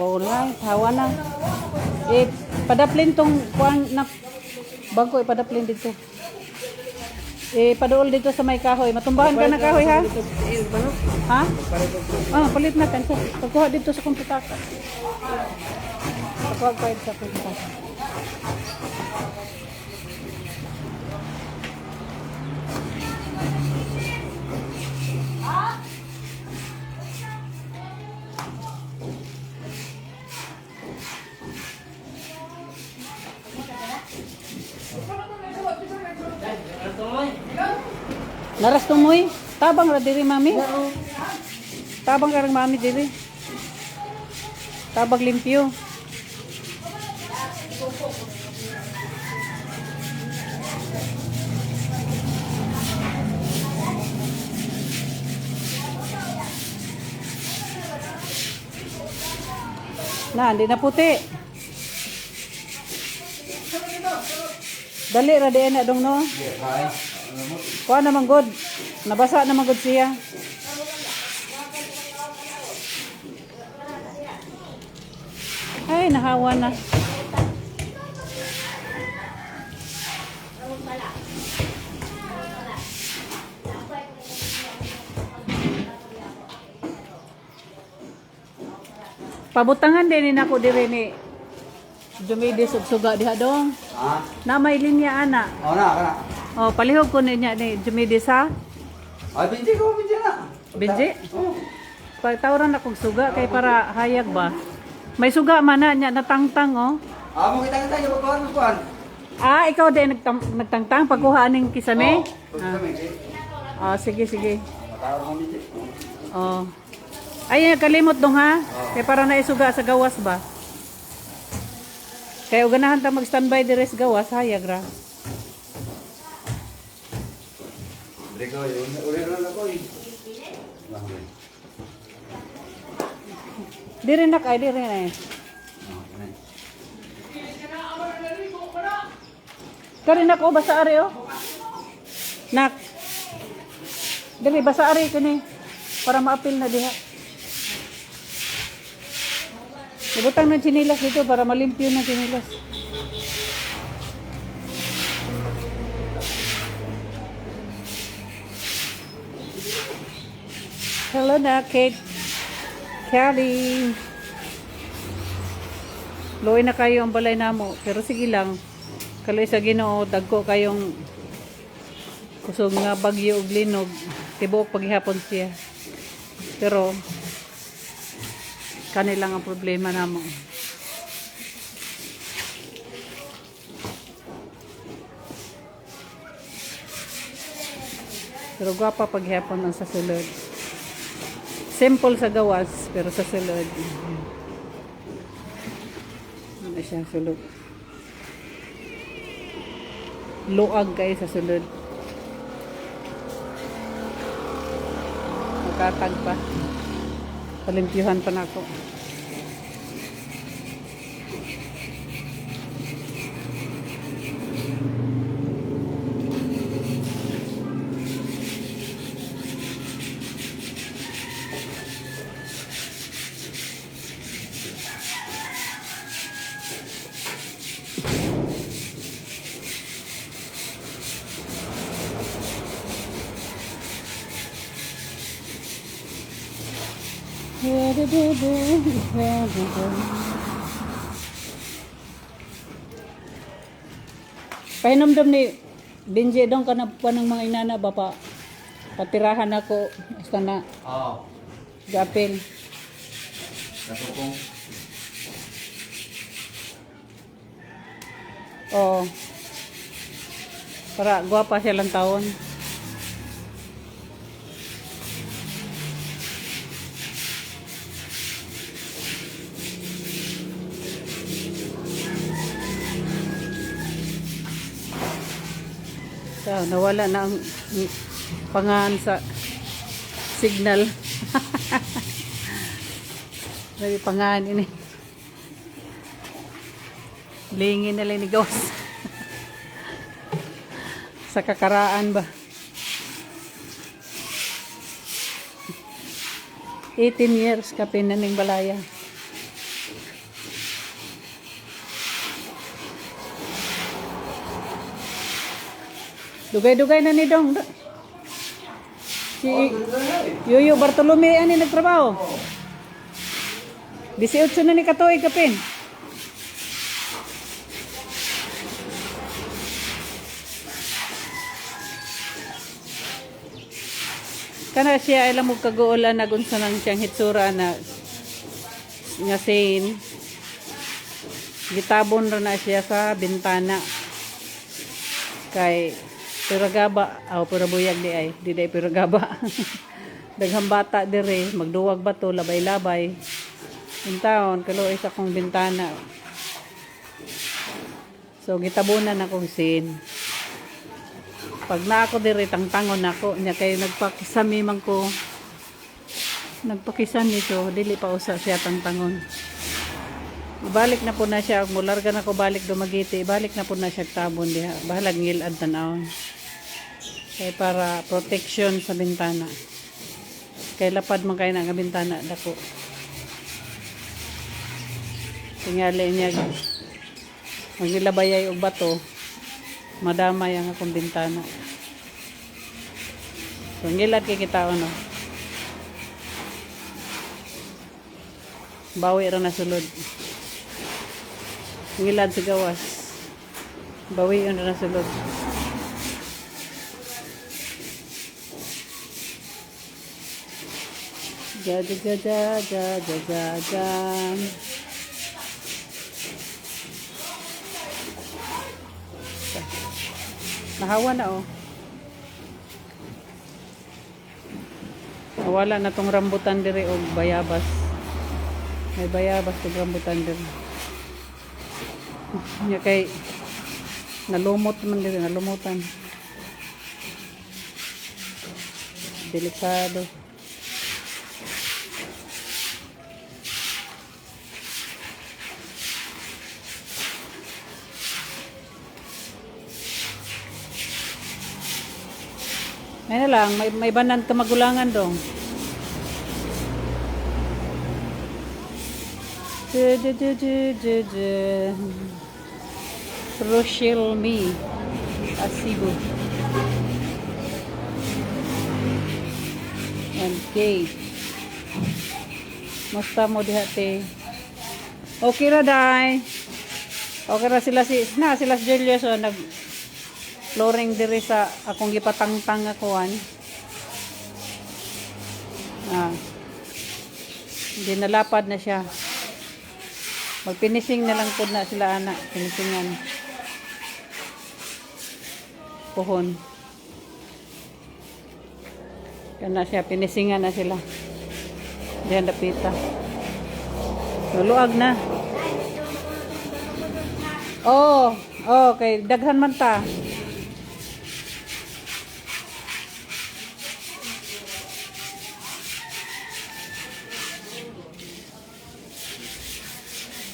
Oh, na, hawa na. Eh, padaplin tong kuang na bangko ipadaplin dito. Eh, paduol dito sa may kahoy. Matumbahan ka na kahoy, ha? Ha? Ah, palit natin. Pagkuha dito sa kumputaka. Pagkuha pa sa kumputaka. Naras tumoy. Tabang ra diri mami. Tabang karang mami diri. Tabang limpyo. Na, hindi na puti. Dali ra di na dong no. Kuha naman good. Nabasa naman good siya. Ay, nahawa na. Pabutangan din ako diri ni Jumidis ug suga diha dong. Ha? Na may linya ana. Oh, na, kana. Oh, palihog ko niya ni Jumidis ha. Ay, binti na. Binji? Oh. Pagtawran akong suga kay para hayag ba. May suga man na nya natangtang oh. Ah, mo kita yung pagkuhan mo kuhan. Ah, ikaw din nagtangtang pagkuha ning kisame? Pagkami, Ah, sige sige. matawag mo binti. Oh. Ay, kalimot dong ha. Kay para na isuga sa gawas ba. Kaya ganahan ta mag-standby dire sa gawas hayag ra. Dito, uli ron ako eh. Dire na kay dire na eh. Kari na ko basa ari oh. Nak. Dire basa ari kani para maapil na diha. Ibutang ng chinilas dito para malimpyo ng chinilas. Hello na, Kate. Kelly. Luoy na kayo ang balay namo. Pero sige lang. Kaloy sa Ginoo, dagko kayong kusog nga bagyo ug linog. Tibuok paghihapon siya. Pero kanilang ang problema namo. Pero gwapa paghihapon ang sa sulod. Simple sa gawas, pero sa sulod. Ano siya sulod? Luag kayo sa sulod. Makatag pa. Palimpyuhan pa na ako. Pahinomdom ni Benji dong kana pa ng mga inana ba pa patirahan ako basta na Oo. gapil. Katupong. Oh. Para gwapa siya lang taon. So, nawala na ang pangahan sa signal. May pangahan ini. Lingin na lang ni Gawas. Sa kakaraan ba? 18 years ka pinaning balaya. Dugay-dugay na ni Dong. Si Yuyo Bartolome ani nagtrabaho. 18 na ni katuig kapin. Kana siya alam mo kaguolan na gunsa nang siyang hitsura na nga sin. Gitabon ra na siya sa bintana. Kay piragaba, pura buyag di ay, di day piragaba. Daghang bata dire, magduwag ba to, labay-labay. Yung taon, kaluoy sa akong bintana. So, gitabunan akong sin. Pag na ako dire, tangtangon ako. Nya kayo nagpakisami man ko. Nagpakisan nito, dili pa usa siya tangtangon. Ibalik na po na siya, mularga na ko balik dumagiti, ibalik na po na siya tabon diha. Bahalag ngilad tanawon. Kaya para protection sa bintana. Kaya lapad man kayo na nga bintana dako. Tingali niya magnilabayay og bato, madamay ang akong bintana. So ngilad kay kita ano. Bawi ra na sulod. Ngilad sa gawas. Bawi ra na sulod. Ja ja ja ja ja ja ja ja. Nahawa na oh. Nawala na tong rambutan dire og bayabas. May bayabas og rambutan dire. Nya kay nalumot man dire, nalumutan. Delikado. May na lang, may banan ka magulangan dong. Rochelle me. Asibo. And Kate. Musta mo dihati? Okay ra day. Okay ra sila sila Julius so nag flooring diri sa akong gipatangtang nga kuan. Hindi nalapad na siya. Magpinising na lang po na sila anak. Pinisingan. Puhon. Yan na siya. Pinisingan na sila. Diyan dapita. Luag na. Oh, okay. Daghan man ta.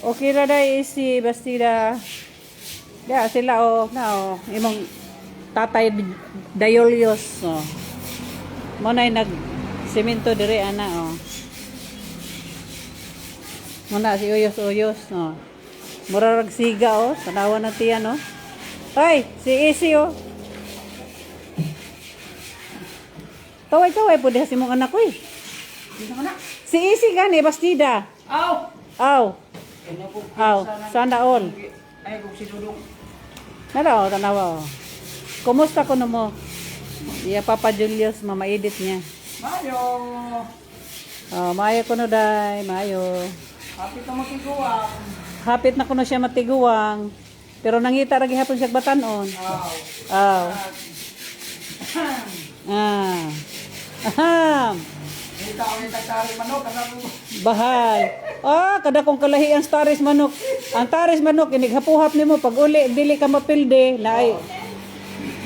Okay ra day si Bastida. Ya sila imong tatay Dayolios mo nay nag semento dire ana mo na si Uyos mura rag siga tanawa na tiyan ay si Isi taway po diha si mong anak ko si Isi gani Bastida aw sana all. Ay, kung si Dudong. Nala, tanawa. Kumusta ko na mo? Iya Papa Julius, mama-edit niya. Mayo. Mayo ko na day, mayo. Happy ka matiguang. Hapit na ko na siya matiguang. Pero nangita ra gihapon siya batanon. Aham. Kita ko yung tagtari manok. Bahal. Kada kong kalahi ang taris manok. Ang taris manok, inighapuhap nimo pag uli, dili ka mapilde, na ay,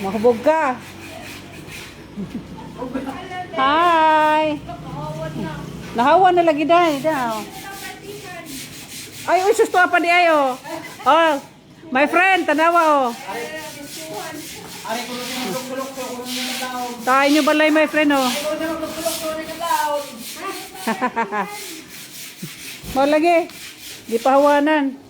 mahubog ka. Hi! Nahawa na lagi daw. Ay, uy, susto pa di ayo. My friend, tanawa Ari ko rin yung lulok-lulok ko. Kung yung naglaon. Tayo nyo balay, my friend, oh. Ari ko rin yung lulok-lulok ko. Yung naglaon. Mau lagi. Di pahawanan.